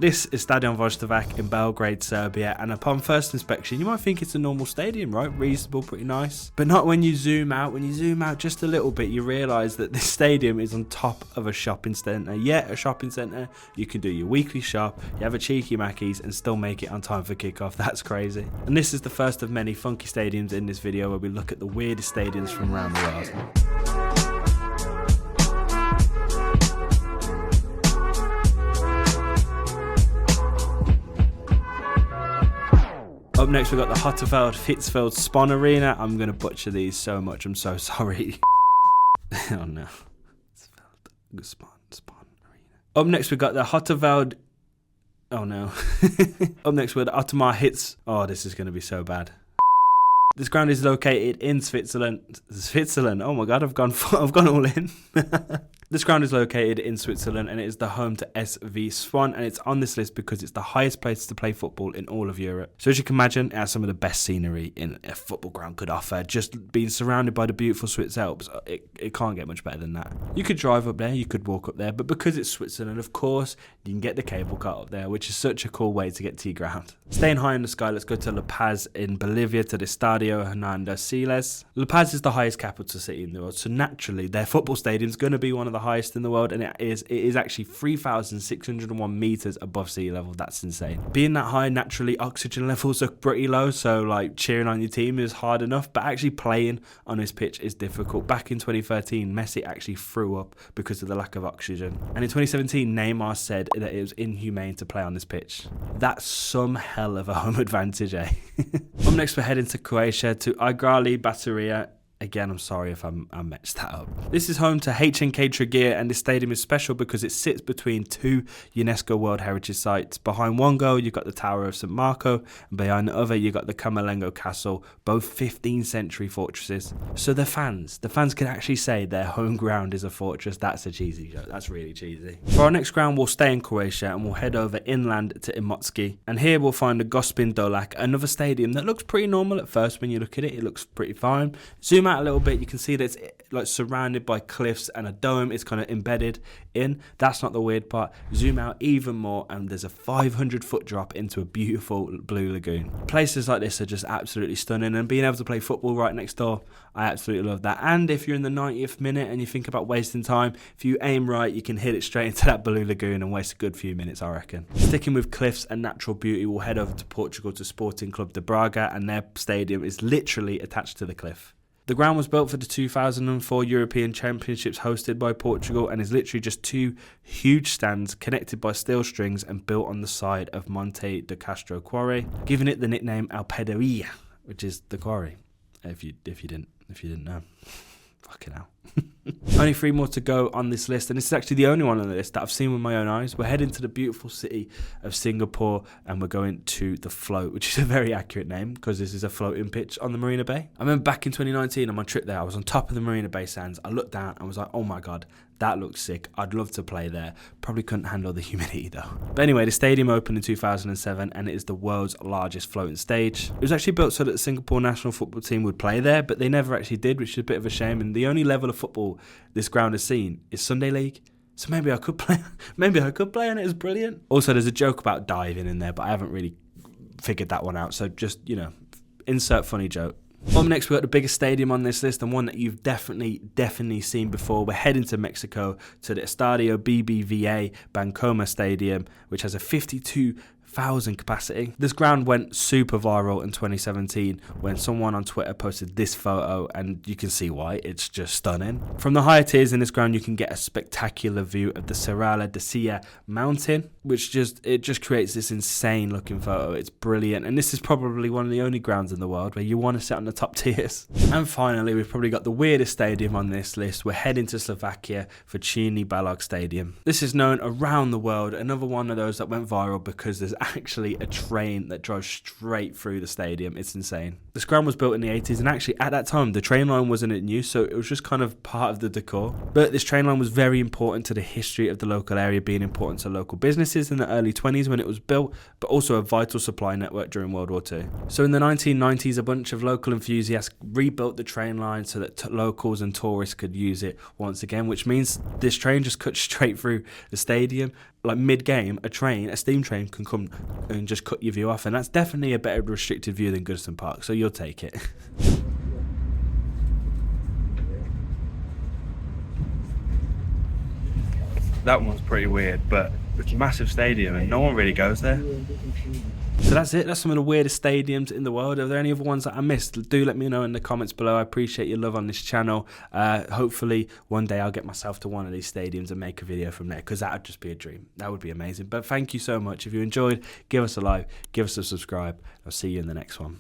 This is Stadion Voždovac in Belgrade, Serbia, and upon first inspection you might think it's a normal stadium, right? Reasonable, pretty nice. But not when you zoom out. When you zoom out just a little bit, you realise that this stadium is on top of a shopping centre. Yeah, a shopping centre. You can do your weekly shop, you have a cheeky Mackies and still make it on time for kickoff. That's crazy. And this is the first of many funky stadiums in this video where we look at the weirdest stadiums from around the world. Up next we've got the Hitzfeld Gspon Arena. I'm going to butcher these so much, I'm so sorry. Oh no. Gspon Arena. Up next we've got the Hitzfeld. Oh no. Up next we've got the Ottmar Hitz. Oh, this is going to be so bad. This ground is located in Switzerland. Oh my god, I've gone all in. This ground is located in Switzerland and it is the home to SV Gspon, and it's on this list because it's the highest place to play football in all of Europe. So as you can imagine, it has some of the best scenery in a football ground could offer. Just being surrounded by the beautiful Swiss Alps, it can't get much better than that. You could drive up there, you could walk up there, but because it's Switzerland, of course, you can get the cable car up there, which is such a cool way to get to your ground. Staying high in the sky, let's go to La Paz in Bolivia to the Estadio Hernando Siles. La Paz is the highest capital city in the world, so naturally their football stadium is going to be one of the highest in the world, and it is actually 3,601 meters above sea level. That's insane. Being that high, naturally oxygen levels are pretty low, so like cheering on your team is hard enough, but actually playing on this pitch is difficult. Back in 2013, Messi actually threw up because of the lack of oxygen, and in 2017 Neymar said that it was inhumane to play on this pitch. That's some hell of a home advantage, eh? Up next we're heading to Croatia to Igralište Batarija. Again, I'm sorry if I messed that up. This is home to HNK Trigir, and this stadium is special because it sits between two UNESCO World Heritage Sites. Behind one goal, you've got the Tower of St. Marco, and behind the other, you've got the Camerlengo Castle, both 15th century fortresses. So the fans can actually say their home ground is a fortress. That's a cheesy joke. That's really cheesy. For our next ground, we'll stay in Croatia and we'll head over inland to Imotski. And here we'll find the Gospin Dolac, another stadium that looks pretty normal at first when you look at it. It looks pretty fine. Zoom out a little bit, you can see that it's like surrounded by cliffs and a dome. It's kind of embedded in. That's not the weird part. Zoom out even more and there's a 500-foot drop into a beautiful blue lagoon. Places like this are just absolutely stunning, and being able to play football right next door, I absolutely love that. And if you're in the 90th minute and you think about wasting time, if you aim right, you can hit it straight into that blue lagoon and waste a good few minutes, I reckon. Sticking with cliffs and natural beauty, we'll head over to Portugal to Sporting Club de Braga, and their stadium is literally attached to the cliff. The ground was built for the 2004 European Championships hosted by Portugal and is literally just two huge stands connected by steel strings and built on the side of Monte de Castro quarry, giving it the nickname Alpedaria, which is the quarry. If you didn't know. Fucking hell. Only 3 more to go on this list, and this is actually the only one on the list that I've seen with my own eyes. We're heading to the beautiful city of Singapore and we're going to the Float, which is a very accurate name because this is a floating pitch on the Marina Bay. I remember back in 2019 on my trip there, I was on top of the Marina Bay sands. I looked down and was like, oh my god, that looks sick. I'd love to play there. Probably couldn't handle the humidity though. But anyway, the stadium opened in 2007 and it is the world's largest floating stage. It was actually built so that the Singapore national football team would play there, but they never actually did, which is a bit of a shame. And the only level of football this ground has seen is Sunday League. So maybe I could play and it was brilliant. Also, there's a joke about diving in there, but I haven't really figured that one out. So just, insert funny joke. Up next, we've got the biggest stadium on this list and one that you've definitely seen before. We're heading to Mexico to the Estadio BBVA Bancomer Stadium, which has a 52,000 capacity. This ground went super viral in 2017 when someone on Twitter posted this photo, and you can see why. It's just stunning. From the higher tiers in this ground, you can get a spectacular view of the Serralada de Silla mountain, which just creates this insane looking photo. It's brilliant, and this is probably one of the only grounds in the world where you want to sit on the top tiers. And finally, we've probably got the weirdest stadium on this list. We're heading to Slovakia for Balogu Stadium. This is known around the world, another one of those that went viral because there's actually a train that drives straight through the stadium. It's insane. This ground was built in the 80s, and actually at that time the train line wasn't in use, so it was just kind of part of the decor. But this train line was very important to the history of the local area, being important to local businesses in the early 20s when it was built, but also a vital supply network during World War II. So in the 1990s, a bunch of local enthusiasts rebuilt the train line so that locals and tourists could use it once again, which means this train just cuts straight through the stadium. like mid-game, a steam train can come and just cut your view off, and that's definitely a better restricted view than Gspon Park, so you'll take it. That one's pretty weird, but it's a massive stadium and no one really goes there. So that's it. That's some of the weirdest stadiums in the world. Are there any other ones that I missed? Do let me know in the comments below. I appreciate your love on this channel. Hopefully one day I'll get myself to one of these stadiums and make a video from there, because that would just be a dream. That would be amazing. But thank you so much. If you enjoyed, give us a like, give us a subscribe. I'll see you in the next one.